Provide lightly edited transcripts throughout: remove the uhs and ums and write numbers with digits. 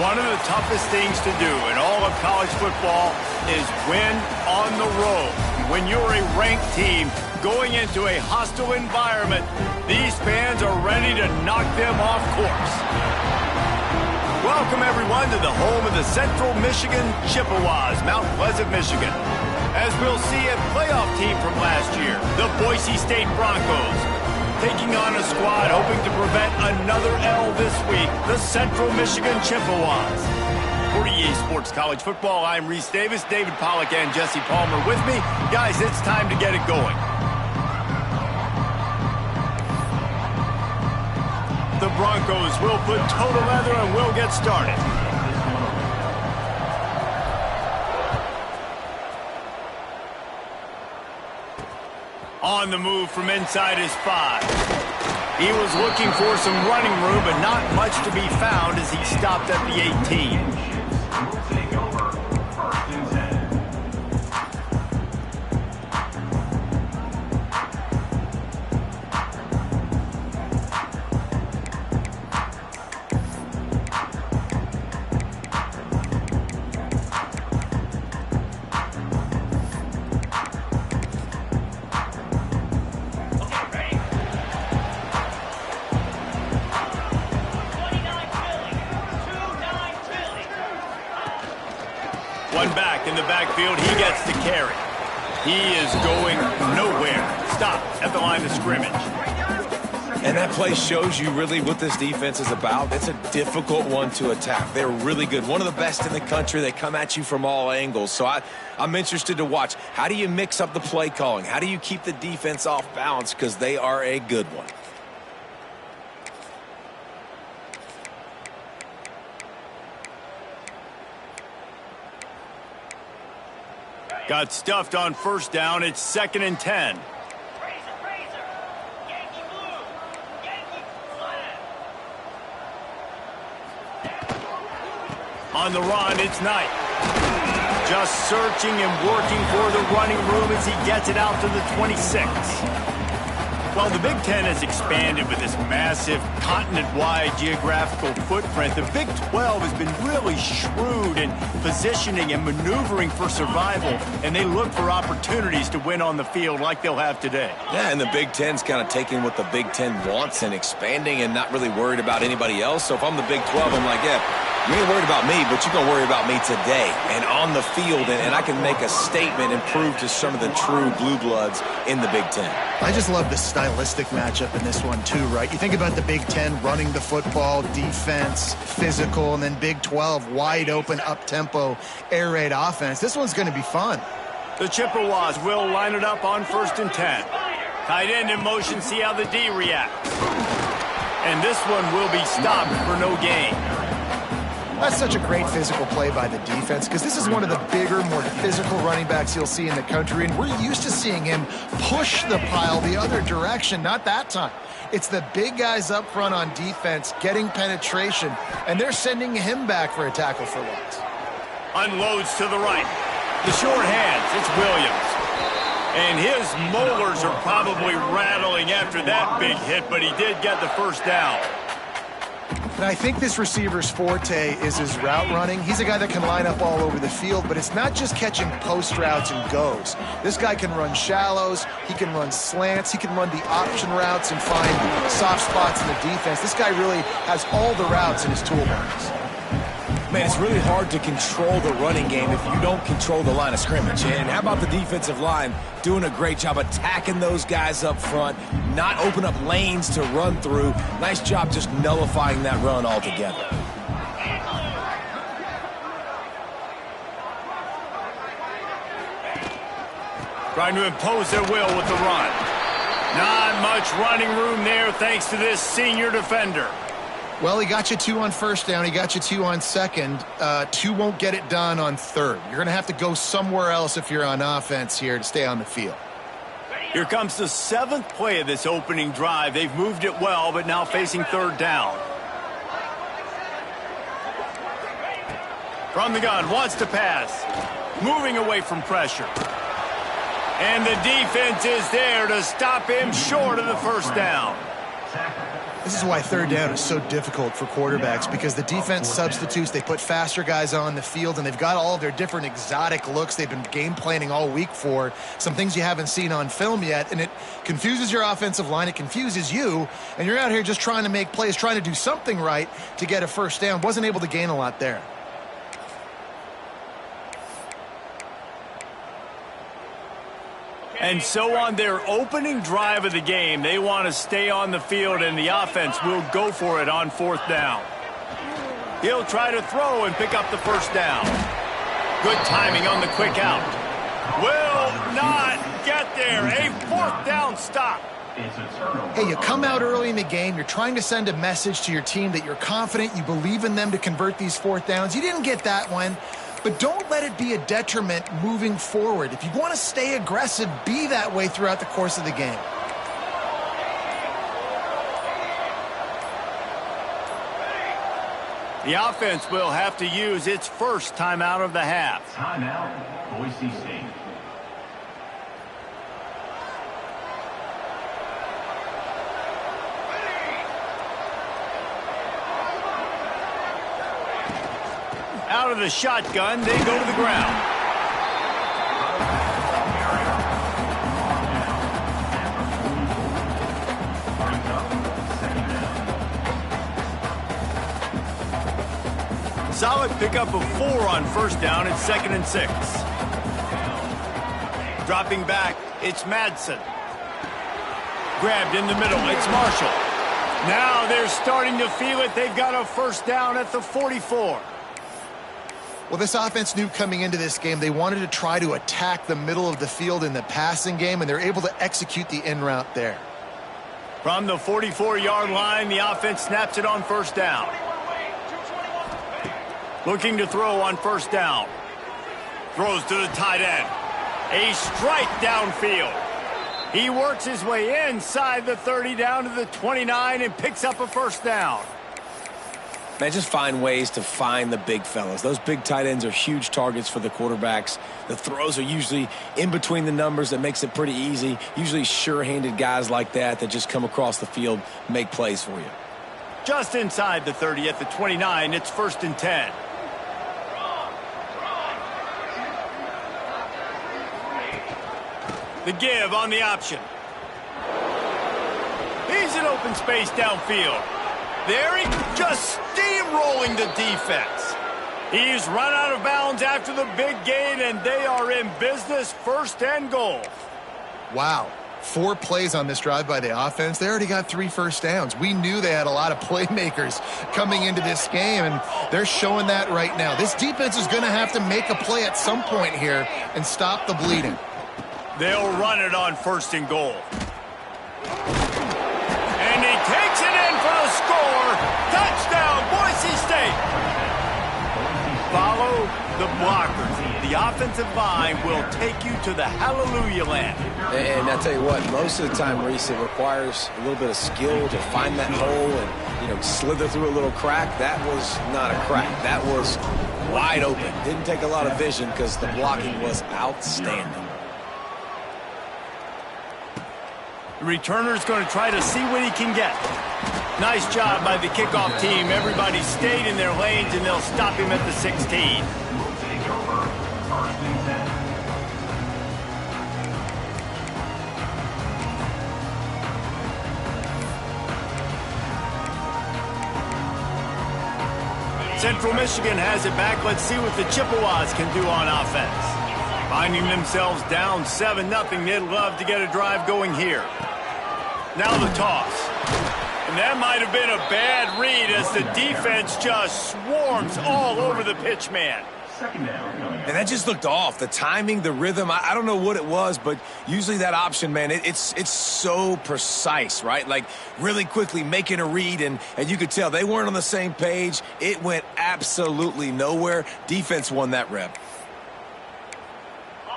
One of the toughest things to do in all of college football is win on the road. When you're a ranked team going into a hostile environment, these fans are ready to knock them off course. Welcome, everyone, to the home of the Central Michigan Chippewas, Mount Pleasant, Michigan. As we'll see, a playoff team from last year, the Boise State Broncos, taking on a squad hoping to prevent another L this week, the Central Michigan Chippewas. For EA Sports College Football, I'm Reese Davis, David Pollack, and Jesse Palmer with me. Guys, it's time to get it going. The Broncos will put toe to leather and we'll get started. On the move from inside his 5. He was looking for some running room, but not much to be found as he stopped at the 18. One back in the backfield, he gets the carry. He is going nowhere. Stop at the line of scrimmage. And that play shows you really what this defense is about. It's a difficult one to attack. They're really good. One of the best in the country. They come at you from all angles. So I'm interested to watch. How do you mix up the play calling? How do you keep the defense off balance? Because they are a good one. Got stuffed on first down. It's 2nd and 10. On the run, it's Knight. Just searching and working for the running room as he gets it out to the 26. Well, the Big Ten has expanded with this massive continent-wide geographical footprint. The Big 12 has been really shrewd in positioning and maneuvering for survival, and they look for opportunities to win on the field like they'll have today. Yeah, and the Big Ten's kind of taking what the Big Ten wants and expanding and not really worried about anybody else. So if I'm the Big 12, I'm like, yeah, you ain't worried about me, but you're going to worry about me today and on the field, and I can make a statement and prove to some of the true blue bloods in the Big Ten. I just love the stylistic matchup in this one too, right? You think about the Big Ten running the football, defense, physical, and then Big 12 wide open, up-tempo, air raid offense. This one's going to be fun. The Chippewas will line it up on 1st and 10. Tight end in motion, see how the D reacts. And this one will be stopped for no gain. That's such a great physical play by the defense because this is one of the bigger, more physical running backs you'll see in the country, and we're used to seeing him push the pile the other direction. Not that time. It's the big guys up front on defense getting penetration, and they're sending him back for a tackle for loss. Unloads to the right. The short hands, it's Williams. And his molars are probably rattling after that big hit, but he did get the first down. And I think this receiver's forte is his route running. He's a guy that can line up all over the field, but it's not just catching post routes and goes. This guy can run shallows, he can run slants, he can run the option routes and find soft spots in the defense. This guy really has all the routes in his toolbox. Man, it's really hard to control the running game if you don't control the line of scrimmage. And how about the defensive line doing a great job attacking those guys up front, not open up lanes to run through. Nice job just nullifying that run altogether. Trying to impose their will with the run. Not much running room there thanks to this senior defender. Well, he got you 2 on first down. He got you 2 on second. 2 won't get it done on third. You're going to have to go somewhere else if you're on offense here to stay on the field. Here comes the 7th play of this opening drive. They've moved it well, but now facing third down. From the gun, wants to pass. Moving away from pressure. And the defense is there to stop him short of the first down. This is why third down is so difficult for quarterbacks, because the defense substitutes. They put faster guys on the field, and they've got all of their different exotic looks they've been game planning all week for, some things you haven't seen on film yet, and it confuses your offensive line. It confuses you, and you're out here just trying to make plays, trying to do something right to get a first down. Wasn't able to gain a lot there. And so on their opening drive of the game, they want to stay on the field, and the offense will go for it on fourth down. He'll try to throw and pick up the first down. Good timing on the quick out. Will not get there. A fourth down stop. Hey, you come out early in the game. You're trying to send a message to your team that you're confident, you believe in them to convert these fourth downs. You didn't get that one. But don't let it be a detriment moving forward. If you want to stay aggressive, be that way throughout the course of the game. The offense will have to use its first timeout of the half. Timeout, Boise State. Out of the shotgun, they go to the ground. Solid pickup of 4 on first down and 2nd and 6. Dropping back, it's Madsen. Grabbed in the middle, it's Marshall. Now they're starting to feel it. They've got a first down at the 44. Well, this offense knew coming into this game they wanted to try to attack the middle of the field in the passing game, and they're able to execute the in route there. From the 44-yard line, the offense snaps it on first down. Looking to throw on first down. Throws to the tight end. A strike downfield. He works his way inside the 30 down to the 29 and picks up a first down. Man, just find ways to find the big fellas. Those big tight ends are huge targets for the quarterbacks. The throws are usually in between the numbers. That makes it pretty easy. Usually sure-handed guys like that just come across the field, make plays for you. Just inside the 30 at the 29, it's 1st and 10. The give on the option. He's in open space downfield. There he just steamrolling the defense. He's run out of bounds after the big gain, and they are in business, 1st and goal. Wow. 4 plays on this drive by the offense. They already got 3 first downs. We knew they had a lot of playmakers coming into this game, and they're showing that right now. This defense is going to have to make a play at some point here and stop the bleeding. They'll run it on 1st and goal. And he takes it in for the score. Touchdown, Boise State. Follow the blockers. The offensive line will take you to the hallelujah land. And I tell you what, most of the time, Reese, it requires a little bit of skill to find that hole and, slither through a little crack. That was not a crack. That was wide open. Didn't take a lot of vision because the blocking was outstanding. The returner's going to try to see what he can get. Nice job by the kickoff team. Everybody stayed in their lanes, and they'll stop him at the 16. Central Michigan has it back. Let's see what the Chippewas can do on offense. Finding themselves down 7-0. They'd love to get a drive going here. Now the toss. And that might have been a bad read as the defense just swarms all over the pitch man. 2nd down. And that just looked off. The timing, the rhythm, I don't know what it was, but usually that option, man, it's so precise, right? Like really quickly making a read, and you could tell they weren't on the same page. It went absolutely nowhere. Defense won that rep.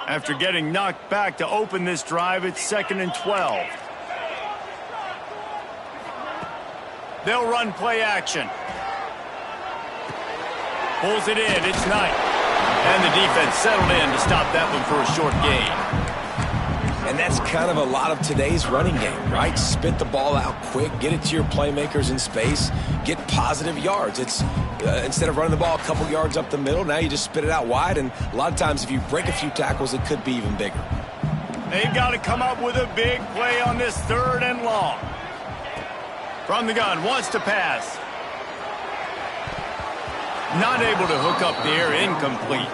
After getting knocked back to open this drive, it's 2nd and 12. They'll run play action. Pulls it in, it's Knight. And the defense settled in to stop that one for a short gain. And that's kind of a lot of today's running game, right? Spit the ball out quick, get it to your playmakers in space, get positive yards. It's instead of running the ball a couple yards up the middle, now you just spit it out wide, and a lot of times if you break a few tackles, it could be even bigger. They've got to come up with a big play on this 3rd and long. From the gun, wants to pass. Not able to hook up there, incomplete.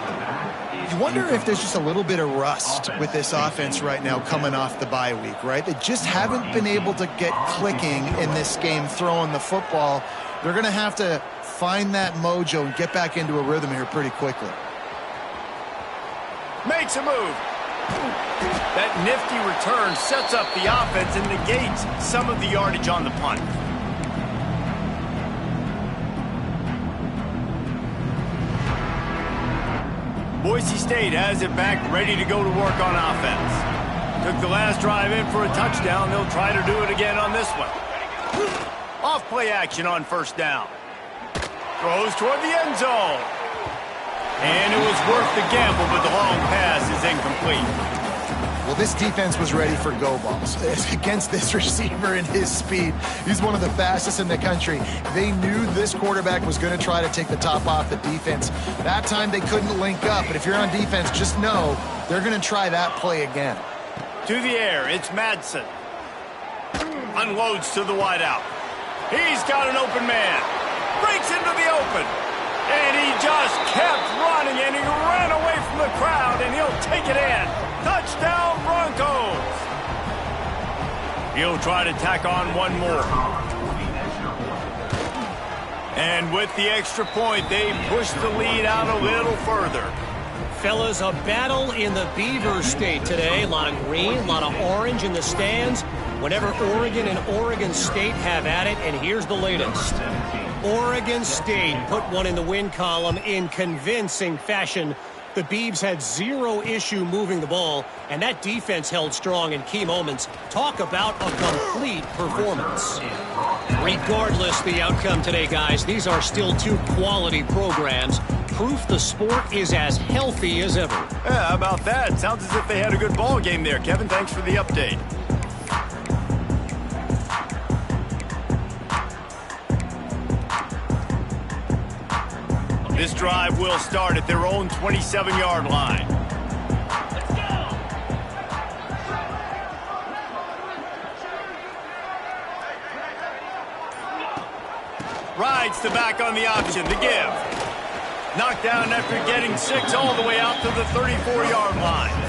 You wonder if there's just a little bit of rust with this offense right now coming off the bye week, right? They just haven't been able to get clicking in this game throwing the football. They're going to have to find that mojo and get back into a rhythm here pretty quickly. Makes a move. That nifty return sets up the offense and negates some of the yardage on the punt. Boise State has it back, ready to go to work on offense. Took the last drive in for a touchdown. They'll try to do it again on this one. Off play action on 1st down. Throws toward the end zone. And it was worth the gamble, but the long pass is incomplete. Well, this defense was ready for go balls against this receiver and his speed. He's one of the fastest in the country. They knew this quarterback was going to try to take the top off the defense. That time they couldn't link up, but if you're on defense, just know they're going to try that play again. To the air, it's Madsen. Unloads to the wideout. He's got an open man. Breaks into the open. And he just kept running, and he ran away from the crowd, and he'll take it in. Touchdown, Broncos. He'll try to tack on one more. And with the extra point, they push the lead out a little further. Fellas, a battle in the Beaver State today. A lot of green, a lot of orange in the stands. Whenever Oregon and Oregon State have at it, and here's the latest. Oregon State put one in the win column in convincing fashion. The Beavs had zero issue moving the ball, and that defense held strong in key moments. Talk about a complete performance. Regardless the outcome today, guys, these are still 2 quality programs. Proof the sport is as healthy as ever. Yeah, how about that? Sounds as if they had a good ball game there. Kevin, thanks for the update. This drive will start at their own 27-yard line. Let's go. Rides the back on the option, the give. Knocked down after getting 6 all the way out to the 34-yard line.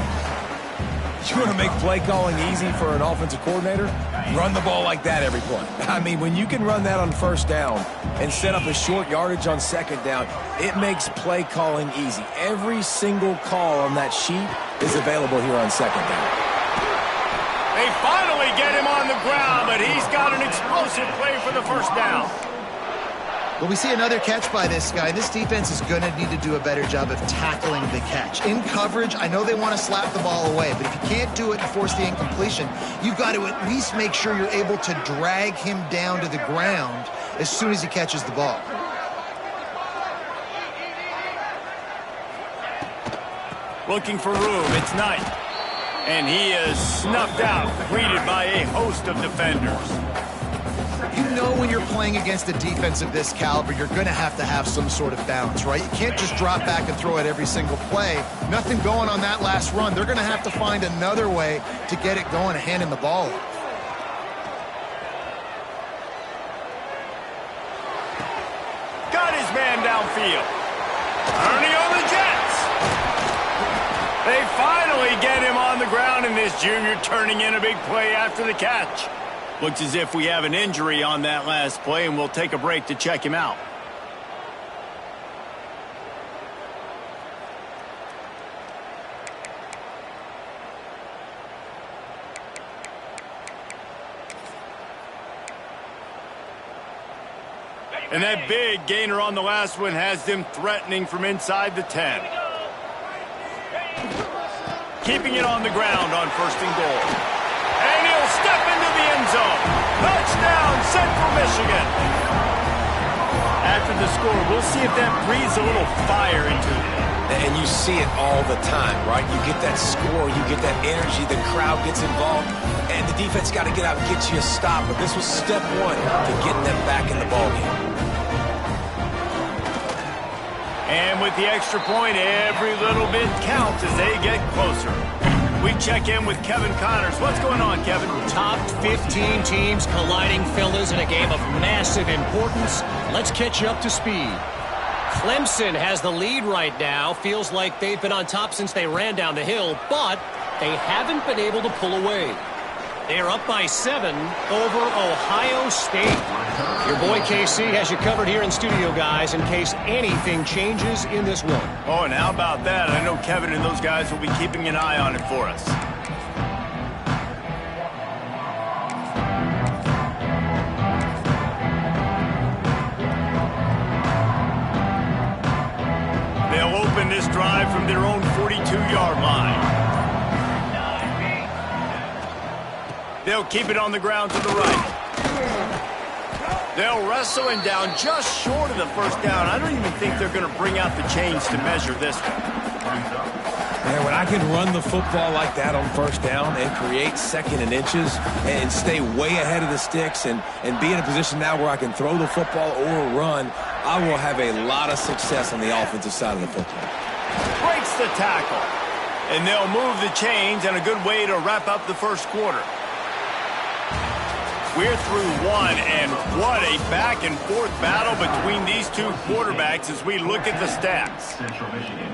You want to make play calling easy for an offensive coordinator? Run the ball like that every play. I mean, when you can run that on 1st down and set up a short yardage on 2nd down, it makes play calling easy. Every single call on that sheet is available here on 2nd down. They finally get him on the ground, but he's got an explosive play for the 1st down. Well, we see another catch by this guy. This defense is going to need to do a better job of tackling the catch. In coverage, I know they want to slap the ball away, but if you can't do it and force the incompletion, you've got to at least make sure you're able to drag him down to the ground as soon as he catches the ball. Looking for room, it's Knight. And he is snuffed out, greeted by a host of defenders. You know when you're playing against a defense of this caliber, you're going to have some sort of balance, right? You can't just drop back and throw it every single play. Nothing going on that last run. They're going to have to find another way to get it going, handing the ball off. Got his man downfield. Turning on the Jets. They finally get him on the ground, and this junior turning in a big play after the catch. Looks as if we have an injury on that last play, and we'll take a break to check him out. And that big gainer on the last one has them threatening from inside the 10. Keeping it on the ground on 1st and goal. And he'll step into the end zone. Touchdown, Central Michigan. After the score, we'll see if that breathes a little fire into it. And you see it all the time, right? You get that score, you get that energy, the crowd gets involved, and the defense got to get out and get you a stop. But this was step one to getting them back in the ballgame. And with the extra point, every little bit counts as they get closer. We check in with Kevin Connors. What's going on, Kevin? Top 15 teams colliding, fellas, in a game of massive importance. Let's catch you up to speed. Clemson has the lead right now. Feels like they've been on top since they ran down the hill, but they haven't been able to pull away. They're up by 7 over Ohio State. Your boy KC has you covered here in studio, guys, in case anything changes in this one. Oh, and how about that? I know Kevin and those guys will be keeping an eye on it for us. They'll open this drive from their own 42-yard line. They'll keep it on the ground to the right. They'll wrestle him down just short of the first down. I don't even think they're going to bring out the chains to measure this one. Man, when I can run the football like that on 1st down and create 2nd and inches and stay way ahead of the sticks and be in a position now where I can throw the football or run, I will have a lot of success on the offensive side of the football. Breaks the tackle. And they'll move the chains, and a good way to wrap up the first quarter. We're through one, and what a back-and-forth battle between these two quarterbacks as we look at the stats. Central Michigan.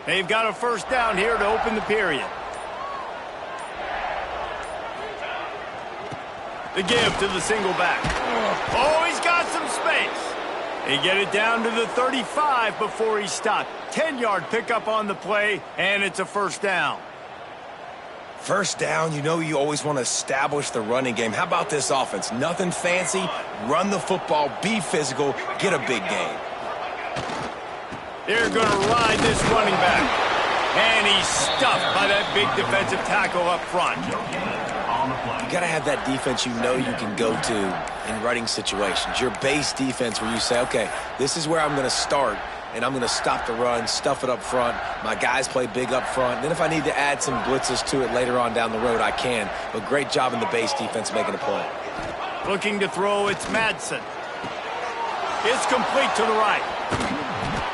They've got a first down here to open the period. The give to the single back. Oh, he's got some space. They get it down to the 35 before he stopped. 10-yard pickup on the play, and it's a first down. First down, you know you always want to establish the running game. How about this offense? Nothing fancy. Run the football, be physical, get a big gain. They're going to ride this running back. And he's stuffed by that big defensive tackle up front. You got to have that defense you know you can go to in running situations. Your base defense where you say, okay, this is where I'm going to start, and I'm going to stop the run, stuff it up front. My guys play big up front. Then if I need to add some blitzes to it later on down the road, I can. But great job in the base defense making a play. Looking to throw, it's Madsen. It's complete to the right.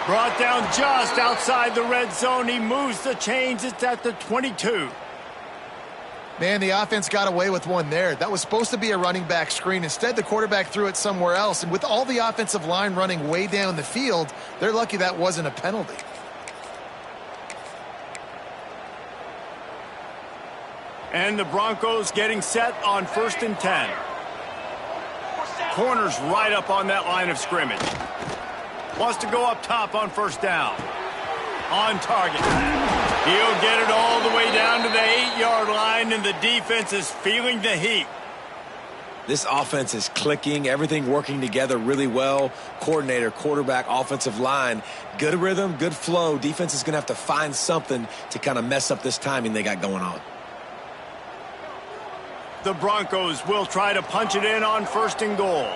Brought down just outside the red zone. He moves the chains. It's at the 22. Man, the offense got away with one there. That was supposed to be a running back screen. Instead, the quarterback threw it somewhere else. And with all the offensive line running way down the field, they're lucky that wasn't a penalty. And the Broncos getting set on 1st and 10. Corners right up on that line of scrimmage. Wants to go up top on first down. On target. He'll get it all the way down to the 8-yard line, and the defense is feeling the heat. This offense is clicking, everything working together really well. Coordinator, quarterback, offensive line. Good rhythm, good flow. Defense is going to have to find something to kind of mess up this timing they got going on. The Broncos will try to punch it in on 1st and goal.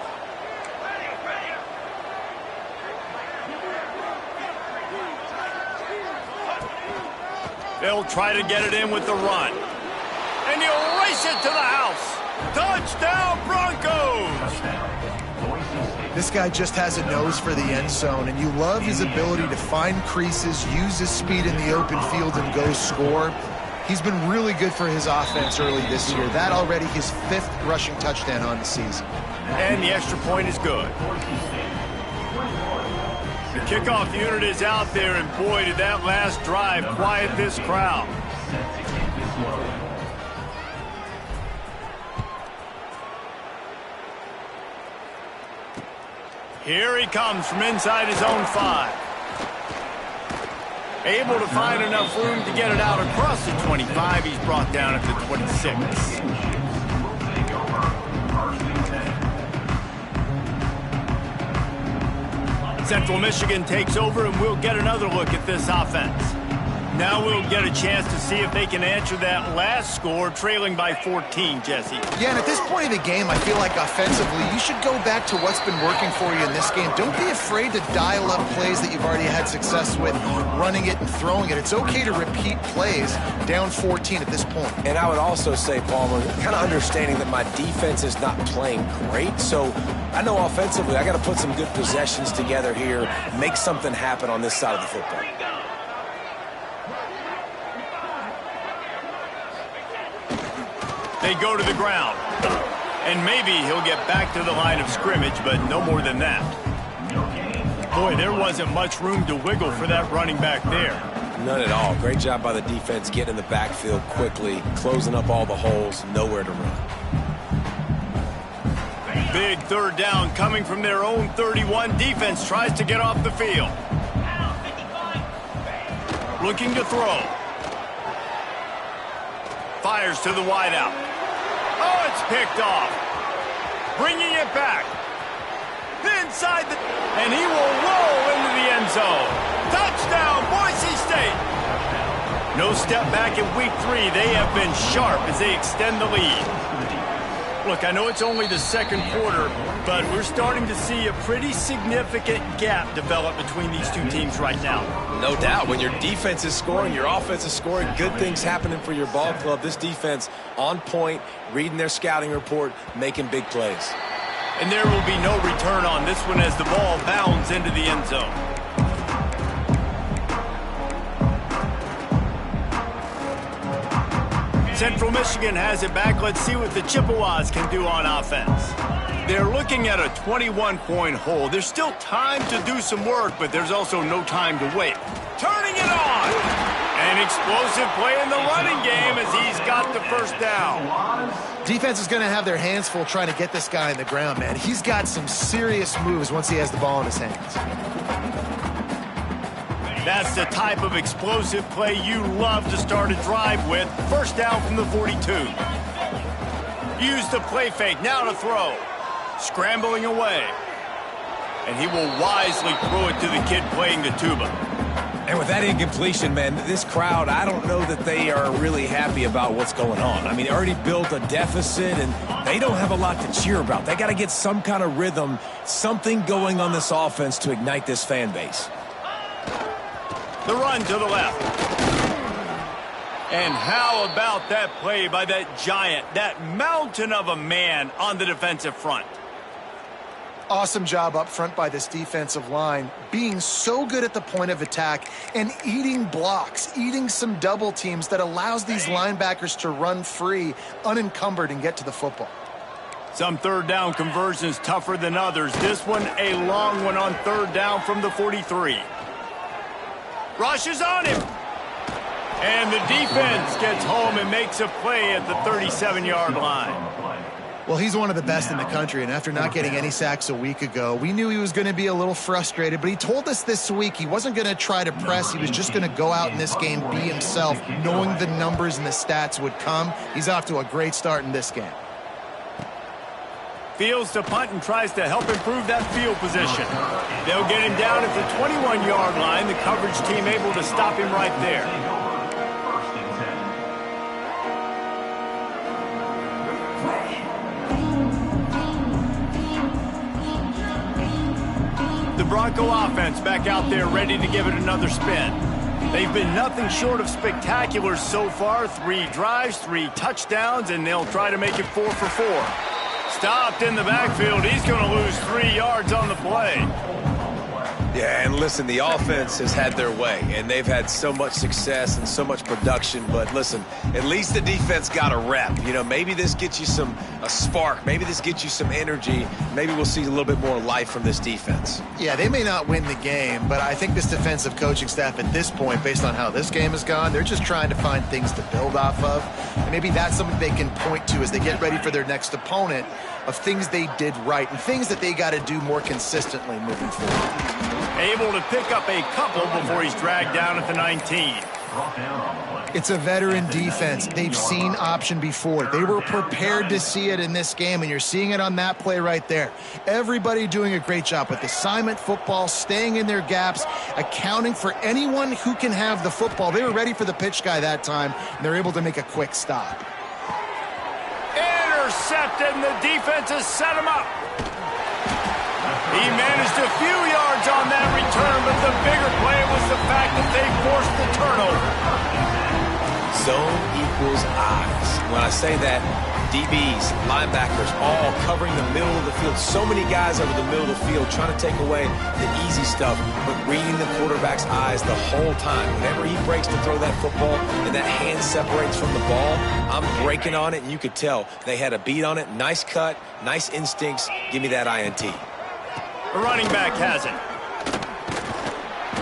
They'll try to get it in with the run. And he'll race it to the house. Touchdown, Broncos! This guy just has a nose for the end zone, and you love his ability to find creases, use his speed in the open field, and go score. He's been really good for his offense early this year. That already his 5th rushing touchdown on the season. And the extra point is good. The kickoff unit is out there, and boy, did that last drive quiet this crowd. Here he comes from inside his own 5. Able to find enough room to get it out across the 25. He's brought down at the 26. Central Michigan takes over, and we'll get another look at this offense. Now we'll get a chance to see if they can answer that last score, trailing by 14, Jesse. Yeah, and at this point of the game, I feel like offensively, you should go back to what's been working for you in this game. Don't be afraid to dial up plays that you've already had success with, running it and throwing it. It's okay to repeat plays down 14 at this point. And I would also say, Palmer, kind of understanding that my defense is not playing great, so I know offensively I got to put some good possessions together here, make something happen on this side of the football. They go to the ground. And maybe he'll get back to the line of scrimmage, but no more than that. Boy, there wasn't much room to wiggle for that running back there. None at all. Great job by the defense getting in the backfield quickly, closing up all the holes, nowhere to run. Big 3rd down coming from their own 31. Defense tries to get off the field. Looking to throw. Fires to the wideout. Oh, it's picked off. Bringing it back. Inside the... And he will roll into the end zone. Touchdown, Boise State. No step back in week 3. They have been sharp as they extend the lead. Look, I know it's only the 2nd quarter, but we're starting to see a pretty significant gap develop between these two teams right now. No doubt. When your defense is scoring, your offense is scoring, good things happening for your ball club. This defense on point, reading their scouting report, making big plays. And there will be no return on this one as the ball bounds into the end zone. Central Michigan has it back. Let's see what the Chippewas can do on offense. They're looking at a 21-point hole. There's still time to do some work, but there's also no time to wait. Turning it on! An explosive play in the running game as he's got the 1st down. Defense is going to have their hands full trying to get this guy in the ground, man. He's got some serious moves once he has the ball in his hands. That's the type of explosive play you love to start a drive with. 1st down from the 42. Use the play fake, now to throw. Scrambling away. And he will wisely throw it to the kid playing the tuba. And with that incompletion, man, this crowd, I don't know that they are really happy about what's going on. I mean, they already built a deficit, and they don't have a lot to cheer about. They got to get some kind of rhythm, something going on this offense to ignite this fan base. The run to the left. And how about that play by that giant, that mountain of a man on the defensive front? Awesome job up front by this defensive line, being so good at the point of attack and eating blocks, eating some double teams that allows these linebackers to run free, unencumbered, and get to the football. Some 3rd down conversions tougher than others. This one a long one on 3rd down from the 43. Rushes on him. And the defense gets home and makes a play at the 37-yard line. Well, he's one of the best in the country, and after not getting any sacks a week ago, we knew he was going to be a little frustrated, but he told us this week he wasn't going to try to press. He was just going to go out in this game, be himself, knowing the numbers and the stats would come. He's off to a great start in this game. Fields to punt and tries to help improve that field position. They'll get him down at the 21-yard line. The coverage team able to stop him right there. The Bronco offense back out there ready to give it another spin. They've been nothing short of spectacular so far. 3 drives, 3 touchdowns, and they'll try to make it 4 for 4. Stopped in the backfield. He's going to lose 3 yards on the play. Yeah, and listen, the offense has had their way, and they've had so much success and so much production. But listen, at least the defense got a rep. You know, maybe this gets you a spark. Maybe this gets you some energy. Maybe we'll see a little bit more life from this defense. Yeah, they may not win the game, but I think this defensive coaching staff at this point, based on how this game has gone, they're just trying to find things to build off of. And maybe that's something they can point to as they get ready for their next opponent, of things they did right and things that they got to do more consistently moving forward. Able to pick up a couple before he's dragged down at the 19. It's a veteran defense. They've seen option before. They were prepared to see it in this game, and you're seeing it on that play right there. Everybody doing a great job with assignment football, staying in their gaps, accounting for anyone who can have the football. They were ready for the pitch guy that time, and they're able to make a quick stop. Intercepted, and the defense has set him up. He managed a few yards on that return, but the bigger play was the fact that they forced the turnover. Zone equals eyes. When I say that, DBs, linebackers, all covering the middle of the field. So many guys over the middle of the field trying to take away the easy stuff, but reading the quarterback's eyes the whole time. Whenever he breaks to throw that football and that hand separates from the ball, I'm breaking on it, and you could tell they had a beat on it. Nice cut, nice instincts. Give me that INT. The running back has it.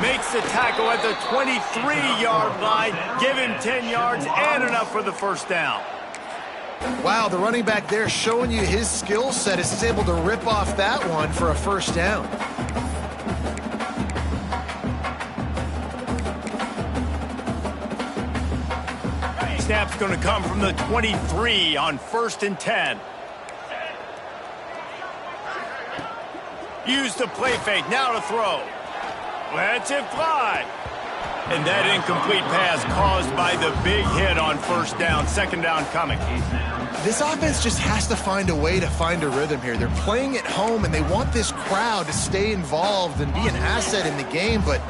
Makes the tackle at the 23-yard line. Give him 10 yards and enough for the first down. Wow, the running back there showing you his skill set as he's able to rip off that one for a first down. Snap's going to come from the 23 on 1st and 10. Use the play fake, now to throw. Lets it fly. And that incomplete pass caused by the big hit on first down. Second down coming. This offense just has to find a way to find a rhythm here. They're playing at home, and they want this crowd to stay involved and be an asset in the game, but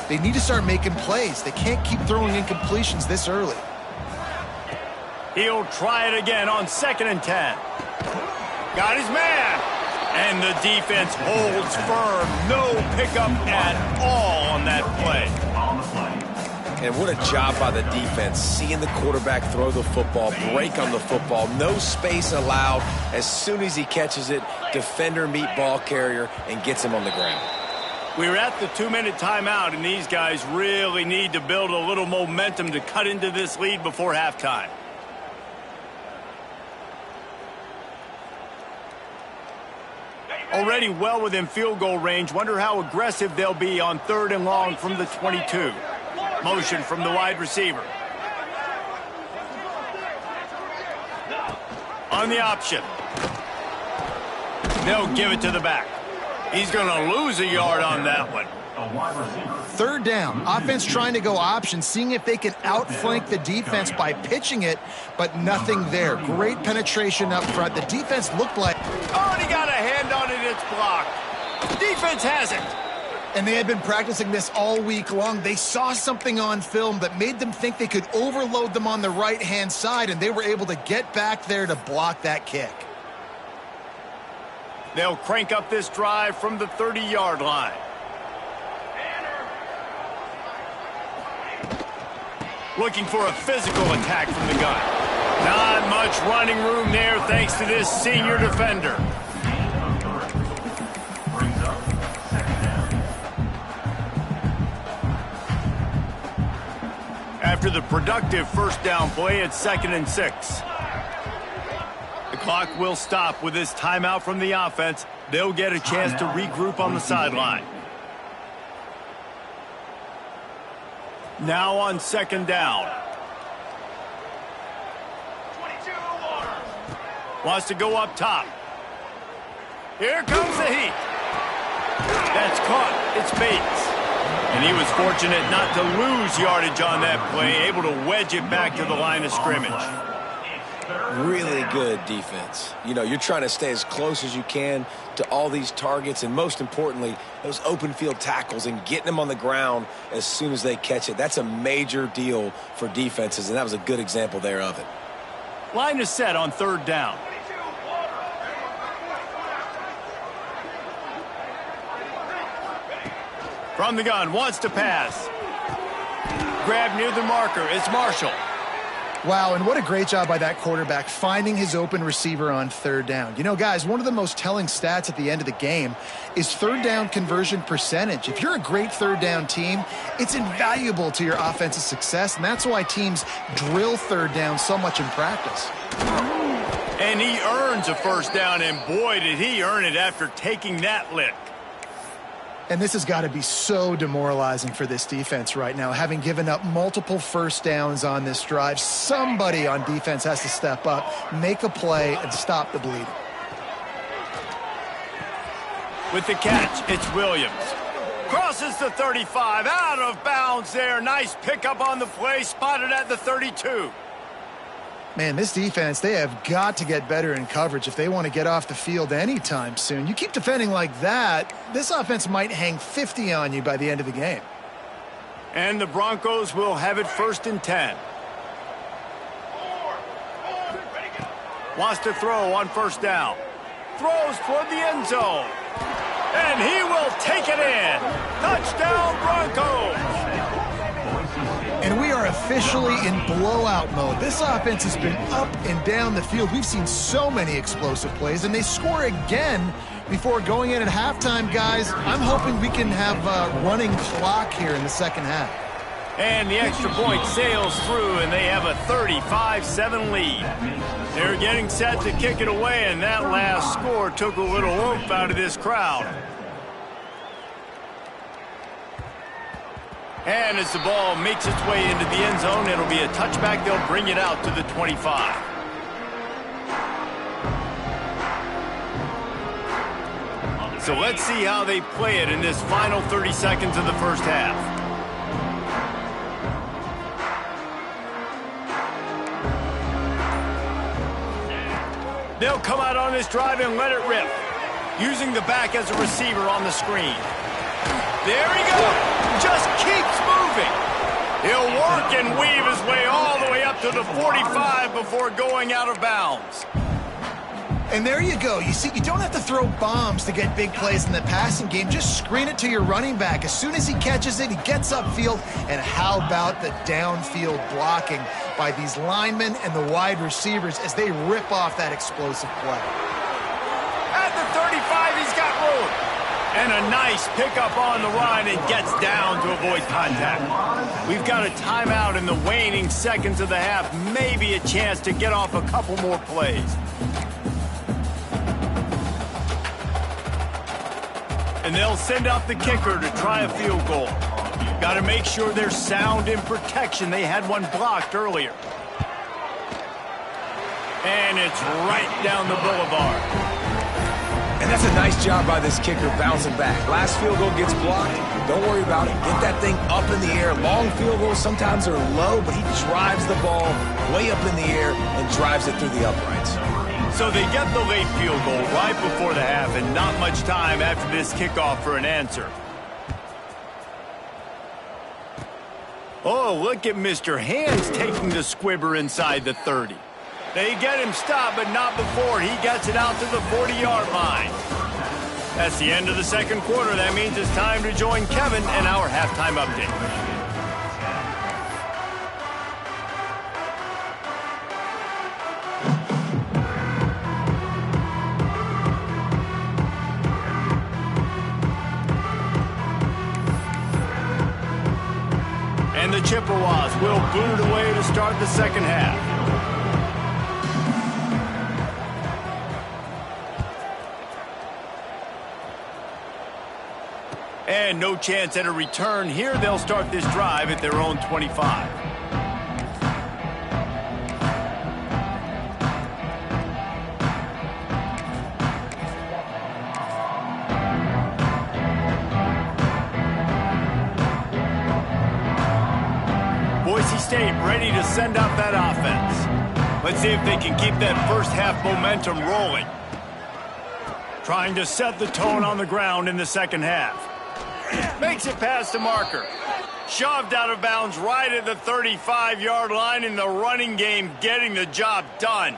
they need to start making plays. They can't keep throwing incompletions this early. He'll try it again on 2nd and 10. Got his man. And the defense holds firm. No pickup at all on that play. And what a job by the defense, seeing the quarterback throw the football, break on the football, no space allowed. As soon as he catches it, defender meet ball carrier and gets him on the ground. We're at the 2-minute timeout, and these guys really need to build a little momentum to cut into this lead before halftime. Already well within field goal range. Wonder how aggressive they'll be on 3rd and long from the 22. Motion from the wide receiver. On the option. They'll give it to the back. He's going to lose a yard on that one. 3rd down. Offense trying to go option, seeing if they can outflank the defense by pitching it, but nothing there. Great penetration up front. The defense looked like... Oh, and he got a hand on it. It's blocked. Defense has it. And they had been practicing this all week long. They saw something on film that made them think they could overload them on the right-hand side, and they were able to get back there to block that kick. They'll crank up this drive from the 30-yard line. Looking for a physical attack from the gun. Not much running room there thanks to this senior defender. After the productive first down play, it's 2nd and 6. The clock will stop with this timeout from the offense. They'll get a chance to regroup on the sideline. Now on 2nd down. Wants to go up top. Here comes the heat. That's caught. It's Bates. And he was fortunate not to lose yardage on that play, able to wedge it back to the line of scrimmage. Really good defense. You know, you're trying to stay as close as you can to all these targets, and most importantly, those open field tackles and getting them on the ground as soon as they catch it. That's a major deal for defenses, and that was a good example there of it. Line is set on 3rd down. From the gun, wants to pass. Grab near the marker, it's Marshall. Wow, and what a great job by that quarterback finding his open receiver on third down. You know, guys, one of the most telling stats at the end of the game is third down conversion percentage. If you're a great third down team, it's invaluable to your offensive success, and that's why teams drill third down so much in practice. And he earns a first down, and boy, did he earn it after taking that lick. And this has got to be so demoralizing for this defense right now, having given up multiple first downs on this drive. Somebody on defense has to step up, make a play, and stop the bleeding. With the catch, it's Williams. Crosses the 35, out of bounds there. Nice pickup on the play, spotted at the 32. Man, this defense, they have got to get better in coverage if they want to get off the field anytime soon. You keep defending like that, this offense might hang 50 on you by the end of the game. And the Broncos will have it 1st and 10. Wants to throw on first down. Throws toward the end zone. And he will take it in. Touchdown, Broncos. And we are officially in blowout mode. This offense has been up and down the field. We've seen so many explosive plays, and they score again before going in at halftime, guys. I'm hoping we can have a running clock here in the second half. And the extra point sails through, and they have a 35-7 lead. They're getting set to kick it away, and that last score took a little oomph out of this crowd. And as the ball makes its way into the end zone, it'll be a touchback. They'll bring it out to the 25. So let's see how they play it in this final 30 seconds of the first half. They'll come out on this drive and let it rip, using the back as a receiver on the screen. There he goes. Just keeps moving. He'll work and weave his way all the way up to the 45 before going out of bounds. And there you go. You see, you don't have to throw bombs to get big plays in the passing game. Just screen it to your running back. As soon as he catches it, he gets upfield. And how about the downfield blocking by these linemen and the wide receivers as they rip off that explosive play. At the 35, he's got room. And a nice pickup on the run and gets down to avoid contact. We've got a timeout in the waning seconds of the half. Maybe a chance to get off a couple more plays. And they'll send out the kicker to try a field goal. Got to make sure they're sound in protection. They had one blocked earlier. And it's right down the boulevard. And that's a nice job by this kicker bouncing back. Last field goal gets blocked. Don't worry about it. Get that thing up in the air. Long field goals sometimes are low, but he drives the ball way up in the air and drives it through the uprights. So they get the late field goal right before the half and not much time after this kickoff for an answer. Oh, look at Mr. Hands taking the squibber inside the 30. They get him stopped, but not before he gets it out to the 40-yard line. That's the end of the second quarter. That means it's time to join Kevin and our halftime update. And the Chippewas will boot it away to start the second half. And no chance at a return here. They'll start this drive at their own 25. Boise State ready to send out that offense. Let's see if they can keep that first half momentum rolling. Trying to set the tone on the ground in the second half. Makes it past the marker. Shoved out of bounds right at the 35-yard line in the running game, getting the job done.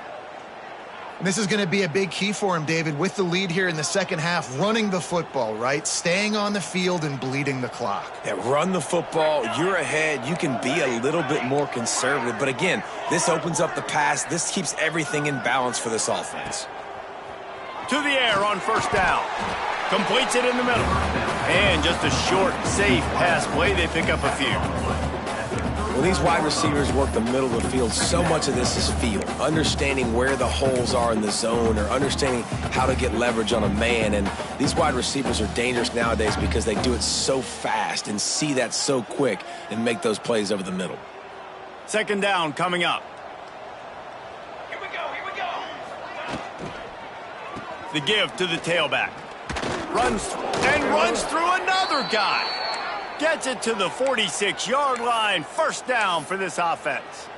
And this is going to be a big key for him, David, with the lead here in the second half, running the football, right? Staying on the field and bleeding the clock. Yeah, run the football. You're ahead. You can be a little bit more conservative. But again, this opens up the pass. This keeps everything in balance for this offense. To the air on first down. Completes it in the middle. And just a short, safe pass play. They pick up a few. Well, these wide receivers work the middle of the field. So much of this is feel, understanding where the holes are in the zone or understanding how to get leverage on a man. And these wide receivers are dangerous nowadays because they do it so fast and see that so quick and make those plays over the middle. Second down coming up. Here we go. The give to the tailback. Runs through another guy. Gets it to the 46-yard line. First down for this offense.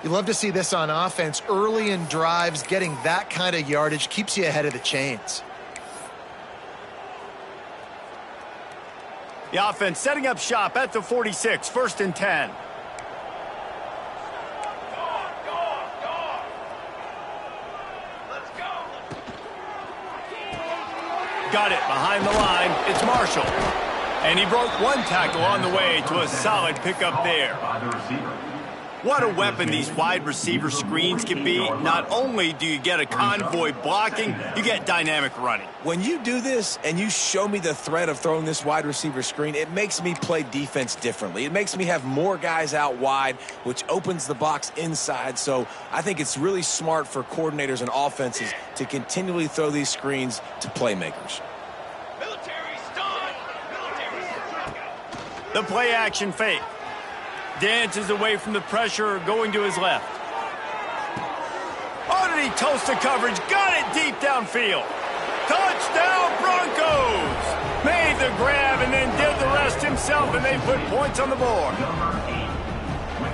You love to see this on offense. Early in drives, getting that kind of yardage keeps you ahead of the chains. The offense setting up shop at the 46. First and 10. Got it behind the line. It's Marshall. And he broke one tackle on the way to a solid pickup there. By the receiver. What a weapon these wide receiver screens can be. Not only do you get a convoy blocking, you get dynamic running. When you do this and you show me the threat of throwing this wide receiver screen, it makes me play defense differently. It makes me have more guys out wide, which opens the box inside. So I think it's really smart for coordinators and offenses to continually throw these screens to playmakers. The play action fake. Dances away from the pressure, going to his left. Oh, did he toast the coverage? Got it deep downfield. Touchdown Broncos! Made the grab and then did the rest himself, and they put points on the board.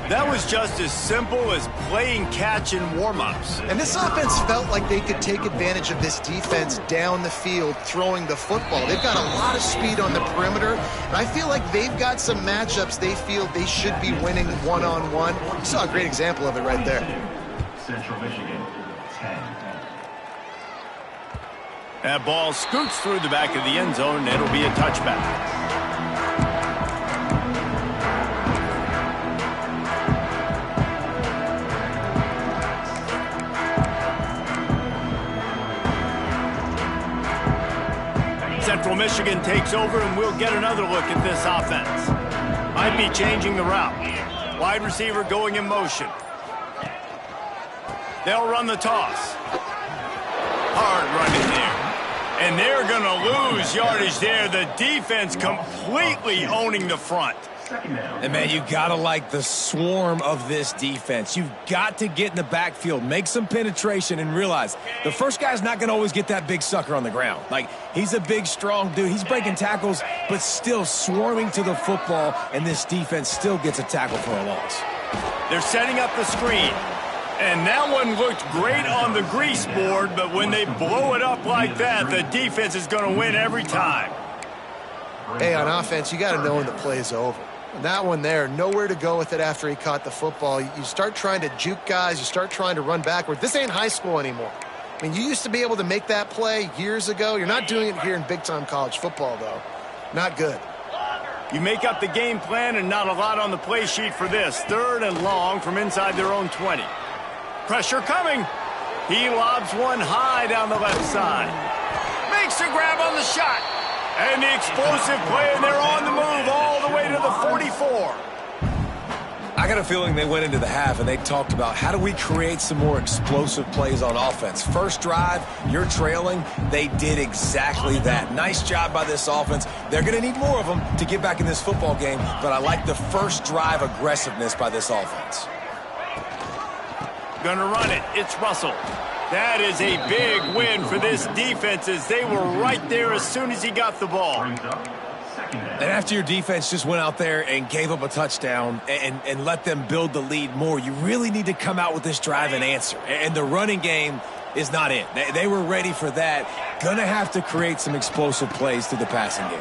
That was just as simple as playing catch in warm-ups. And this offense felt like they could take advantage of this defense down the field throwing the football. They've got a lot of speed on the perimeter, and I feel like they've got some matchups they feel they should be winning one-on-one. You saw a great example of it right there. Central Michigan, 10. That ball scoots through the back of the end zone, and it'll be a touchback. Central Michigan takes over, and we'll get another look at this offense. Might be changing the route. Wide receiver going in motion. They'll run the toss. Hard running there. And they're going to lose yardage there. The defense completely owning the front. And, man, you got to like the swarm of this defense. You've got to get in the backfield, make some penetration, and realize the first guy's not going to always get that big sucker on the ground. Like, he's a big, strong dude. He's breaking tackles, but still swarming to the football, and this defense still gets a tackle for a loss. They're setting up the screen. And that one looked great on the grease board, but when they blow it up like that, the defense is going to win every time. Hey, on offense, you got to know when the play's over. And that one there, nowhere to go with it after he caught the football. You start trying to juke guys. You start trying to run backward. This ain't high school anymore. I mean, you used to be able to make that play years ago. You're not doing it here in big-time college football, though. Not good. You make up the game plan and not a lot on the play sheet for this. Third and long from inside their own 20. Pressure coming. He lobs one high down the left side. Makes a grab on the shot. And the explosive play, and they're on the move all the way to the 44. I got a feeling they went into the half and they talked about how do we create some more explosive plays on offense. First drive, you're trailing. They did exactly that. Nice job by this offense. They're going to need more of them to get back in this football game, but I like the first drive aggressiveness by this offense. Gonna run it. It's Russell. That is a big win for this defense as they were right there as soon as he got the ball. And after your defense just went out there and gave up a touchdown and let them build the lead more, you really need to come out with this drive and answer. And the running game is not it. They were ready for that. Gonna have to create some explosive plays through the passing game.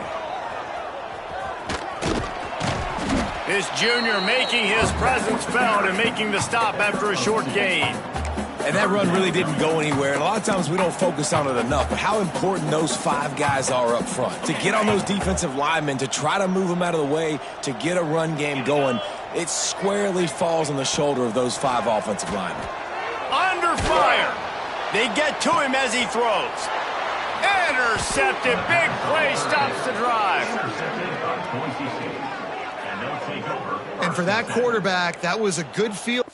This junior making his presence felt and making the stop after a short gain. And that run really didn't go anywhere. And a lot of times we don't focus on it enough. But how important those 5 guys are up front. To get on those defensive linemen, to try to move them out of the way, to get a run game going, it squarely falls on the shoulder of those 5 offensive linemen. Under fire. They get to him as he throws. Intercepted. Big play stops the drive. And for that quarterback, that was a good field.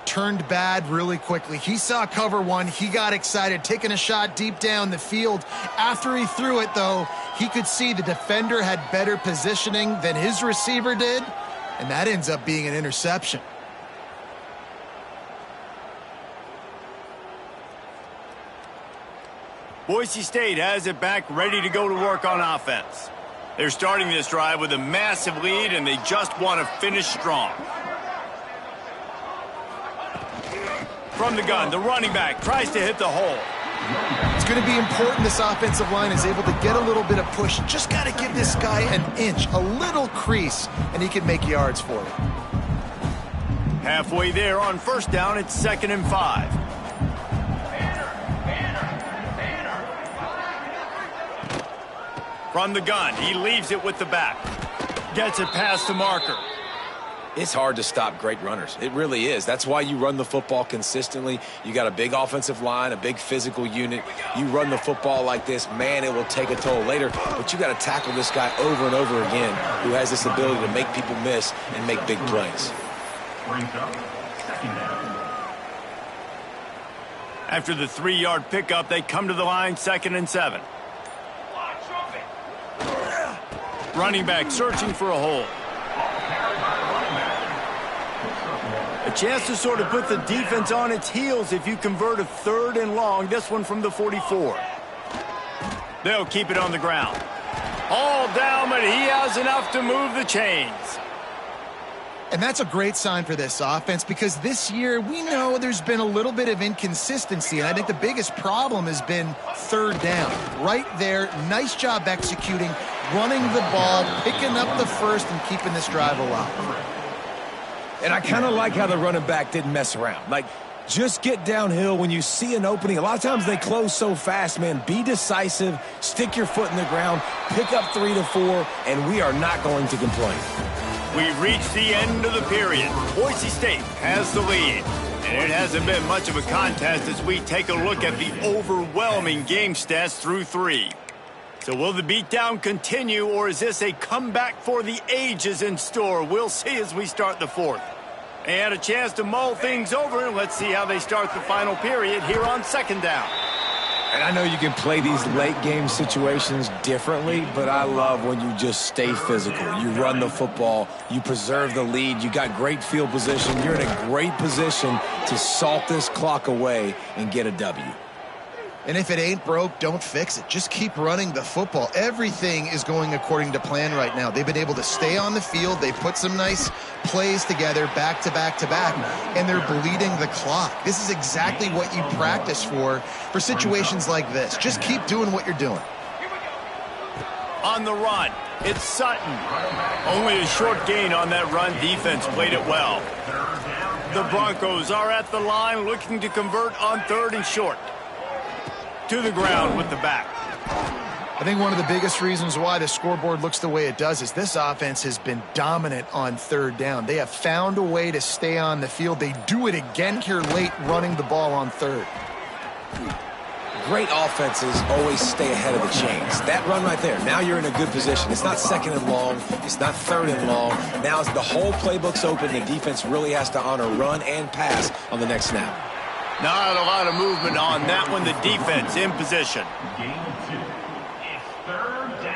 Turned bad really quickly. He saw cover 1. He got excited, taking a shot deep down the field. After he threw it, though, he could see the defender had better positioning than his receiver did, and that ends up being an interception. Boise State has it back, ready to go to work on offense. They're starting this drive with a massive lead, and they just want to finish strong. From the gun, the running back tries to hit the hole. It's going to be important this offensive line is able to get a little bit of push. Just got to give this guy an inch, a little crease, and he can make yards for it. Halfway there on first down, it's 2nd and 5. From the gun, he leaves it with the back. Gets it past the marker. It's hard to stop great runners. It really is. That's why you run the football consistently. You got a big offensive line, a big physical unit. You run the football like this, man, it will take a toll later. But you got to tackle this guy over and over again who has this ability to make people miss and make big plays. After the 3-yard pickup, they come to the line, 2nd and 7. Running back searching for a hole. A chance to sort of put the defense on its heels if you convert a 3rd and long. This one from the 44. They'll keep it on the ground. All down, but he has enough to move the chains. And that's a great sign for this offense because this year we know there's been a little bit of inconsistency, and I think the biggest problem has been 3rd down. Right there, nice job executing, running the ball, picking up the first, and keeping this drive alive. And I kind of like how the running back didn't mess around. Like, just get downhill when you see an opening. A lot of times they close so fast, man. Be decisive, stick your foot in the ground, pick up 3 to 4, and we are not going to complain. We've reached the end of the period. Boise State has the lead. And it hasn't been much of a contest as we take a look at the overwhelming game stats through 3. So will the beatdown continue, or is this a comeback for the ages in store? We'll see as we start the 4th. And a chance to mull things over. Let's see how they start the final period here on 2nd down. And I know you can play these late game situations differently, but I love when you just stay physical. You run the football, you preserve the lead, you got great field position. You're in a great position to salt this clock away and get a W. And if it ain't broke, don't fix it. Just keep running the football. Everything is going according to plan right now. They've been able to stay on the field. They put some nice plays together back to back to back, and they're bleeding the clock. This is exactly what you practice for situations like this. Just keep doing what you're doing. On the run, it's Sutton. Only a short gain on that run. Defense played it well. The Broncos are at the line looking to convert on 3rd and short. To the ground with the back. I think one of the biggest reasons why the scoreboard looks the way it does is this offense has been dominant on 3rd down. They have found a way to stay on the field. They do it again here late, running the ball on 3rd. Great offenses always stay ahead of the chains. That run right there, now you're in a good position. It's not 2nd and long. It's not 3rd and long. Now the whole playbook's open. The defense really has to honor run and pass on the next snap. Not a lot of movement on that one. The defense in position.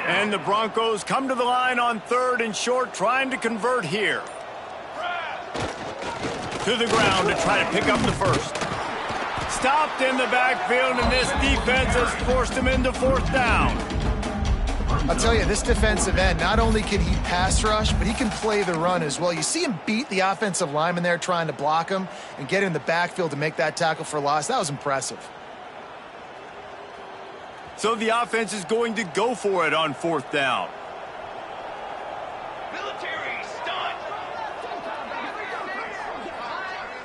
And the Broncos come to the line on 3rd and short, trying to convert here. To the ground to try to pick up the first. Stopped in the backfield, and this defense has forced him into 4th down. I'll tell you, this defensive end, not only can he pass rush, but he can play the run as well. You see him beat the offensive lineman there trying to block him and get in the backfield to make that tackle for loss. That was impressive. So the offense is going to go for it on 4th down. Military stunt.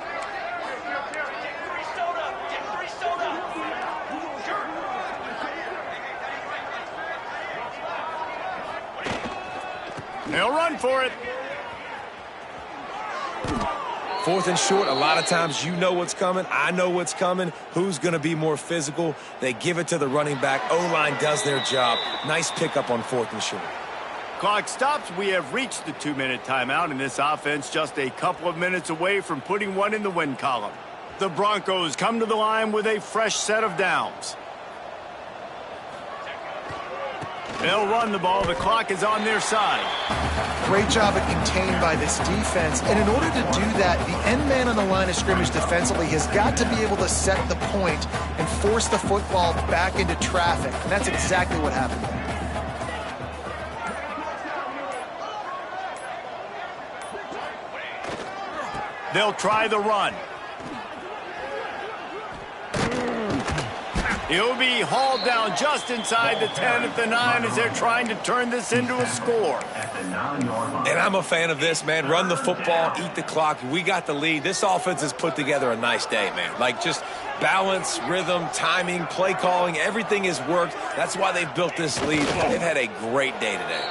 Get 3 soda. Get 3 soda. Sure. They'll run for it. 4th and short, a lot of times you know what's coming. I know what's coming. Who's going to be more physical? They give it to the running back. O-line does their job. Nice pickup on 4th and short. Clock stops. We have reached the 2-minute timeout, and this offense just a couple of minutes away from putting one in the win column. The Broncos come to the line with a fresh set of downs. They'll run the ball. The clock is on their side. Great job at contained by this defense. And in order to do that, the end man on the line of scrimmage defensively has got to be able to set the point and force the football back into traffic. And that's exactly what happened there. They'll try the run. He'll be hauled down just inside the 10 at the 9 as they're trying to turn this into a score. At the 9-yard line. And I'm a fan of this, man. Run the football, eat the clock. We got the lead. This offense has put together a nice day, man. Like, just balance, rhythm, timing, play calling, everything has worked. That's why they've built this lead. They've had a great day today.